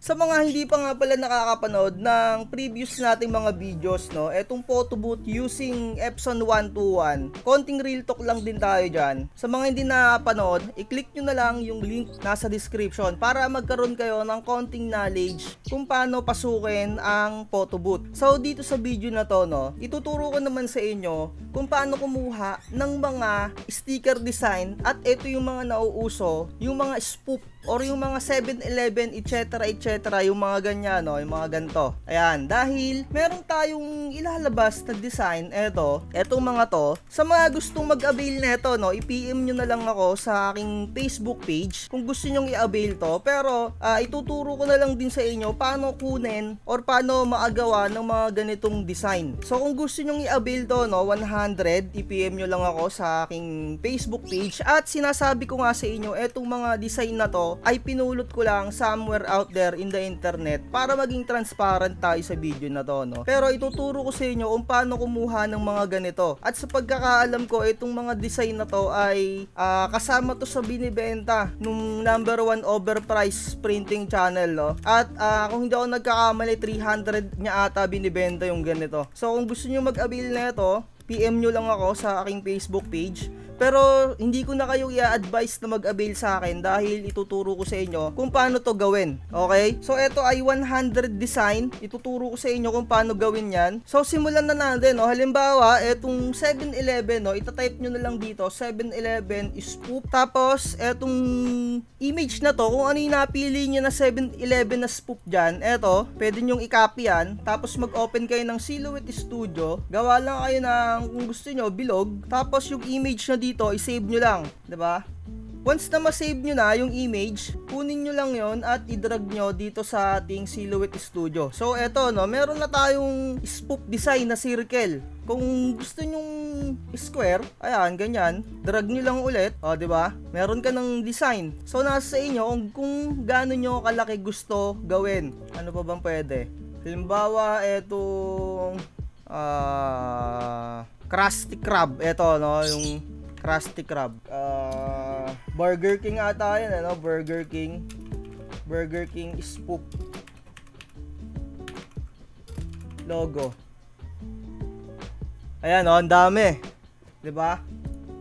Sa mga hindi pa nga pala nakakapanood ng previous nating mga videos, no, etong photo booth using Epson 121, konting real talk lang din tayo dyan. Sa mga hindi nakapanood, i-click nyo na lang yung link nasa description para magkaroon kayo ng konting knowledge kung paano pasukin ang photo booth. So dito sa video na to, no, ituturo ko naman sa inyo kung paano kumuha ng mga sticker design at ito yung mga nauuso, yung mga spoof or yung mga 7-Eleven, etc., yung mga ganyan, no, yung mga ganto. Ayan, dahil meron tayong ilalabas na design, etong mga to. Sa mga gustong mag-avail neto, no, i-PM nyo na lang ako sa aking Facebook page kung gusto nyong i-avail to. Pero, ituturo ko na lang din sa inyo paano kunin or paano maagawa ng mga ganitong design. So, kung gusto nyong i-avail to, no, 100, i-PM nyo lang ako sa aking Facebook page. At sinasabi ko nga sa inyo, etong mga design na to, ay pinulot ko lang somewhere out there in the internet para maging transparent tayo sa video na to, no? Pero ituturo ko sa inyo kung paano kumuha ng mga ganito. At sa pagkakaalam ko, itong mga design na to ay kasama to sa binibenta nung #1 overpriced printing channel, no? At kung hindi ako nagkakamali, 300 niya ata binibenta yung ganito. So kung gusto niyo mag-avail na ito, PM nyo lang ako sa aking Facebook page. Pero hindi ko na kayo i-advise na mag-avail sa akin dahil ituturo ko sa inyo kung paano to gawin. Okay? So ito ay 100 design. Ituturo ko sa inyo kung paano gawin yan. So simulan na natin. No? Halimbawa, etong 7-Eleven, no? Itatype nyo na lang dito, 7-Eleven spoof. Tapos etong image na to, kung ano yung napili nyo na 7-Eleven na spoof dyan, pwede nyong i-copy yan. Tapos mag-open kayo ng Silhouette Studio. Gawa lang kayo ng, kung gusto nyo, bilog. Tapos yung image na dito, i-save nyo lang, 'di ba? Once na ma-save nyo na yung image, kunin nyo lang yon at i-drag nyo dito sa ating Silhouette Studio. So eto, no, meron na tayong spoof design na circle. Kung gusto nyong square, ayan, ganyan, drag nyo lang ulit, 'di ba? Meron ka ng design. So nasa sa inyo kung gaano nyo kalaki gusto gawin. Ano pa bang pwede? Halimbawa, etong Krusty Krab, eto, no, yung Krusty Krab. Burger King ata yan, ano? Burger King spoof logo. Ayan, oh, ang dami. 'Di ba?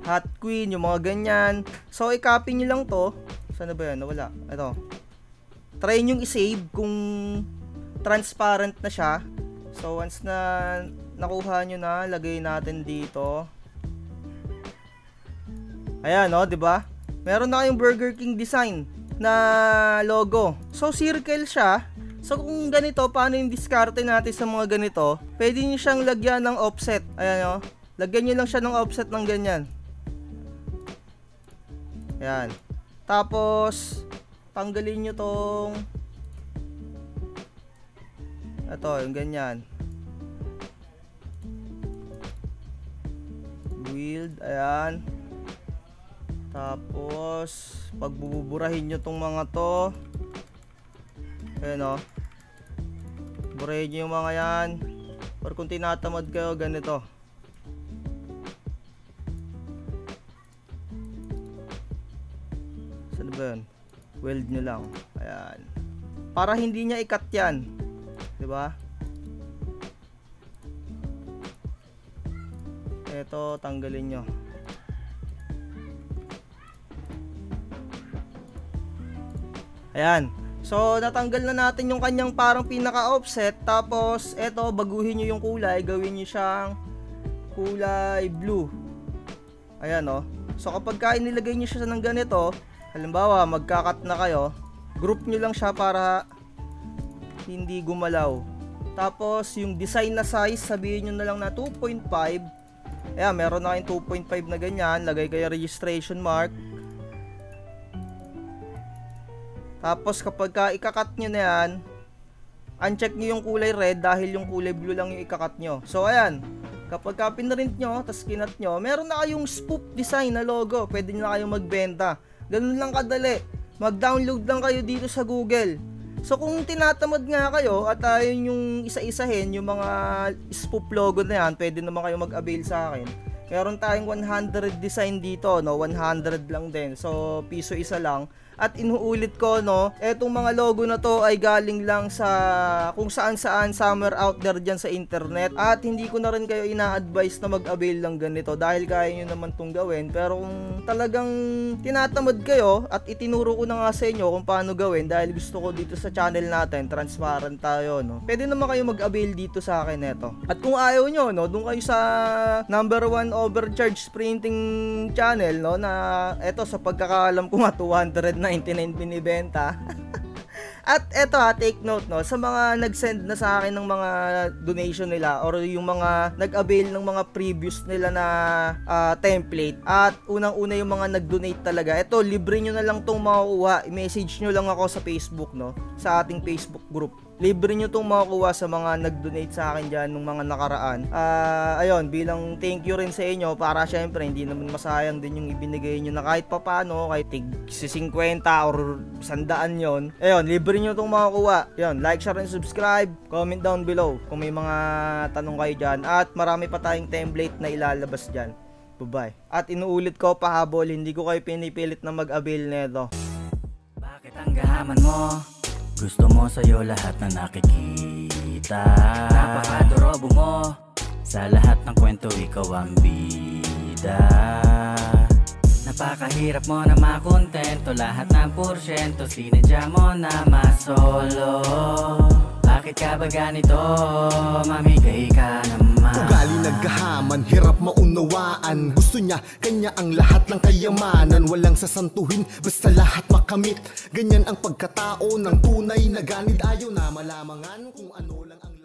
Hot Queen, yung mga ganyan. So, i-copy niyo lang 'to. Saan na ba 'yan? Nawala. Ito. Try niyo i-save kung transparent na siya. So, once na nakuha niyo na, lagay natin dito. Ayan, no, 'di ba? Meron na kayong Burger King design na logo. So circle siya. So kung ganito, paano yung diskarte natin sa mga ganito? Pwede niyo siyang lagyan ng offset. Ayan, no. Lagyan niyo lang siya ng offset ng ganyan. Ayan. Tapos tanggalin niyo tong yung ganyan. Build, ayan. Tapos pagbuburahin nyo tong mga to, ayan, o, burahin nyo yung mga yan. Or kung tinatamad kayo, ganito. Saan ba yun? Weld nyo lang. Ayan. Para hindi niya i-cut yan, diba? Ito, tanggalin nyo. Ayan. So, natanggal na natin yung kanyang parang pinaka-offset. Tapos, eto, baguhin nyo yung kulay. Gawin nyo siyang kulay blue. Ayan, o. So, kapag inilagay nyo siya ng ganito, halimbawa, magkakat na kayo, group nyo lang siya para hindi gumalaw. Tapos, yung design na size, sabihin nyo na lang na 2.5. Ayan, meron na kayong 2.5 na ganyan. Lagay kayo registration mark. Tapos kapag ikakat nyo na yan, uncheck nyo yung kulay red dahil yung kulay blue lang yung ikakat nyo. So ayan, kapag pinrint nyo, tapos kinat nyo, meron na kayong spoof design na logo. Pwede na kayong magbenta. Ganun lang kadali. Mag-download lang kayo dito sa Google. So kung tinatamad nga kayo at ayun yung isa-isahin, yung mga spoof logo na yan, pwede naman kayo mag-avail sa akin. Meron tayong 100 design dito, no? 100 lang din. So piso isa lang. At inuulit ko, no, etong mga logo na to ay galing lang sa kung saan somewhere out there dyan sa internet. At hindi ko na rin kayo ina-advise na mag-avail ng ganito dahil kaya nyo naman tong gawin. Pero kung talagang tinatamad kayo at itinuro ko na nga sa inyo kung paano gawin dahil gusto ko dito sa channel natin, transparent tayo, no, pwede naman kayo mag-avail dito sa akin neto. At kung ayaw nyo, no, doon kayo sa number 1 overcharge printing channel, no, na eto sa pagkakaalam ko nga 299 binibenta. At eto take note, no, sa mga nag-send na sa akin ng mga donation nila or yung mga nag-avail ng mga previous nila na template at unang-una yung mga nag-donate talaga. Eto, libre nyo na lang tong makukuha. I-message nyo lang ako sa Facebook, no, sa ating Facebook group. Libre nyo itong makukuha sa mga nag-donate sa akin dyan nung mga nakaraan. Ayun, bilang thank you rin sa inyo para syempre hindi naman masayang din yung ibinigay nyo na kahit papano, kahit tig 50 or 100 yon. Ayun, libre nyo itong makukuha. Ayun, like, share, and subscribe. Comment down below kung may mga tanong kayo dyan. At marami pa tayong template na ilalabas dyan. Bye-bye. At inuulit ko, pahabol, hindi ko kayo pinipilit na mag-avail nito. Bakit ang gahaman mo? Gusto mo sa'yo lahat na nakikita. Napakadorobo mo. Sa lahat ng kwento ikaw ang bida. Napakahirap mo na makontento. Lahat ng porsyento sinadya mo na masolo. Bakit ka ba ganito? Mamigay ka naman. Ugali naghahaman, hirap maunawaan. Gusto niya, kanya ang lahat ng kayamanan. Walang sasantuhin, basta lahat makamit. Ganyan ang pagkatao ng tunay na ganid. Ayaw na malamangan kung ano lang ang